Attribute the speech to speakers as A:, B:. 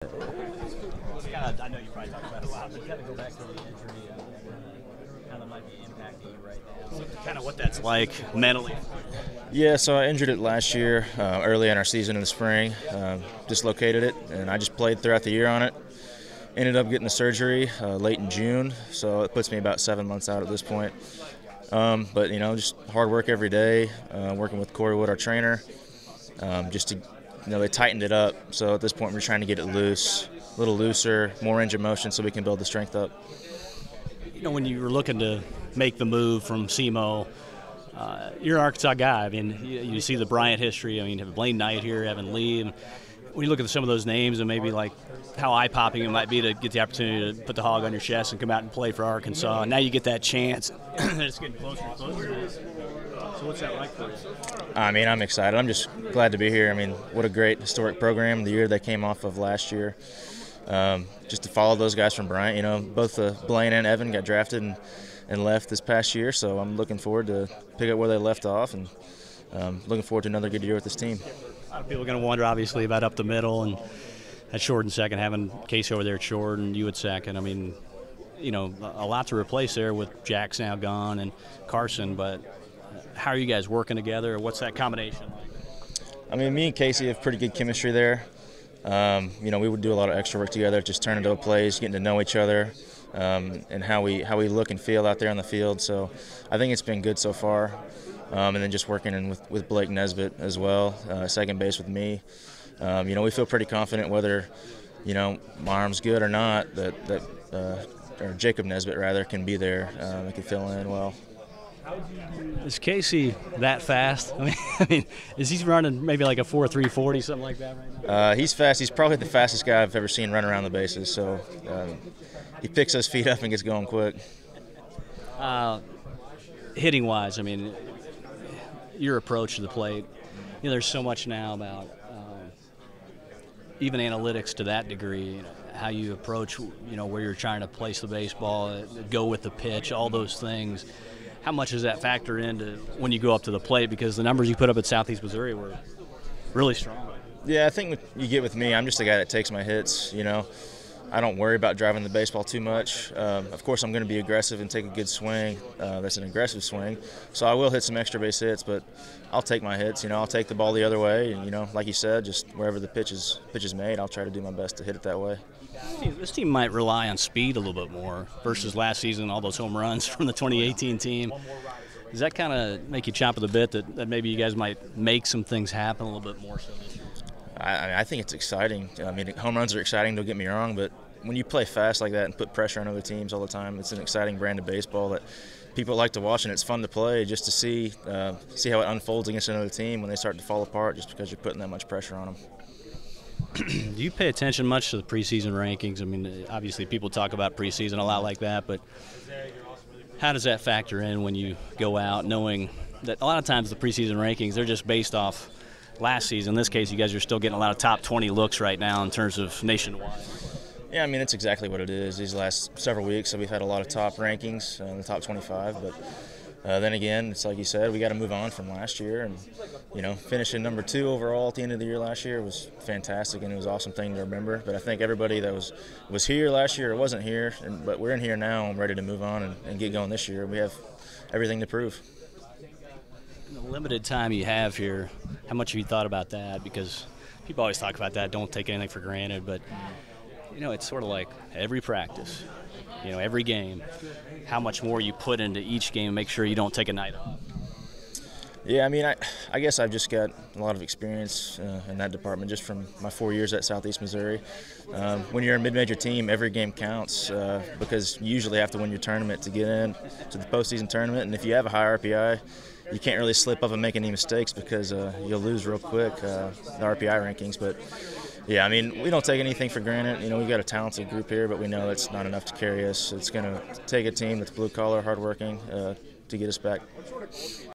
A: I know you probably talked about it a lot, but kind of go back to the injury and how that might be impacting you right now. So kind of what that's like mentally.
B: Yeah, so I injured it last year, early in our season in the spring. Dislocated it, and I just played throughout the year on it. Ended up getting the surgery late in June, so it puts me about 7 months out at this point. But just hard work every day, working with Corey Wood, our trainer, just to, they tightened it up. So at this point, we're trying to get it loose, a little looser, more range of motion, so we can build the strength up.
A: When you were looking to make the move from SEMO, you're an Arkansas guy. I mean, you see the Bryant history. I mean, you have Blaine Knight here, Evan Lee. And when you look at some of those names and maybe like how eye-popping it might be to get the opportunity to put the hog on your chest and come out and play for Arkansas, and now you get that chance, and it's getting closer and closer. So what's that like for you?
B: I mean, I'm excited. I'm just glad to be here. I mean, what a great historic program, the year they came off of last year. Just to follow those guys from Bryant, both Blaine and Evan got drafted and left this past year, so I'm looking forward to pick up where they left off, and looking forward to another good year with this team.
A: A lot of people are going to wonder, obviously, about up the middle and at short and second, having Casey over there at short and you at second. I mean, a lot to replace there with Jack's now gone and Carson, but how are you guys working together? What's that combination like?
B: I mean, me and Casey have pretty good chemistry there. We would do a lot of extra work together, just turning into plays, getting to know each other, and how we look and feel out there on the field. So I think it's been good so far. And then just working in with Blake Nesbitt as well, second base with me. We feel pretty confident whether, my arm's good or not, or Jacob Nesbitt rather, can be there. He can fill in well.
A: Is Casey that fast? I mean, is he running maybe like a 4.340, something like that right now?
B: He's fast. He's probably the fastest guy I've ever seen run around the bases. So he picks his feet up and gets going quick.
A: Hitting wise, I mean, your approach to the plate. There's so much now about even analytics to that degree. How you approach, where you're trying to place the baseball, go with the pitch, all those things. How much does that factor into when you go up to the plate? Because the numbers you put up at Southeast Missouri were really strong.
B: Yeah, I think you get with me, I'm just a guy that takes my hits. I don't worry about driving the baseball too much. Of course, I'm going to be aggressive and take a good swing. That's an aggressive swing. So I will hit some extra base hits, but I'll take my hits. I'll take the ball the other way. And, like you said, just wherever the pitch is made, I'll try to do my best to hit it that way.
A: This team might rely on speed a little bit more versus last season, all those home runs from the 2018 team. Does that kind of make you chomp at the bit that maybe you guys might make some things happen a little bit more so this year?
B: I think it's exciting. I mean, home runs are exciting, don't get me wrong, but when you play fast like that and put pressure on other teams all the time, it's an exciting brand of baseball that people like to watch, and it's fun to play just to see how it unfolds against another team when they start to fall apart just because you're putting that much pressure on them.
A: Do you pay attention much to the preseason rankings? I mean, obviously people talk about preseason a lot like that, but how does that factor in when you go out knowing that a lot of times the preseason rankings, they're just based off last season? In this case, you guys are still getting a lot of top 20 looks right now in terms of nationwide.
B: Yeah, I mean, it's exactly what it is. These last several weeks, so we've had a lot of top rankings in the top 25, but then again, it's like you said, we got to move on from last year, and finishing number 2 overall at the end of the year last year was fantastic, and it was an awesome thing to remember. But I think everybody that was here last year or wasn't here, but we're in here now and ready to move on and get going this year. We have everything to prove.
A: In the limited time you have here, how much have you thought about that? Because people always talk about that, don't take anything for granted, but it's sort of like every practice, every game, how much more you put into each game, make sure you don't take a night off.
B: Yeah, I mean, I guess I've just got a lot of experience in that department just from my 4 years at Southeast Missouri. When you're a mid-major team, every game counts because you usually have to win your tournament to get in to the postseason tournament, and if you have a high RPI, you can't really slip up and make any mistakes because you'll lose real quick, the RPI rankings. But yeah, I mean, we don't take anything for granted. We've got a talented group here, but we know it's not enough to carry us. It's going to take a team that's blue-collar, hardworking to get us back.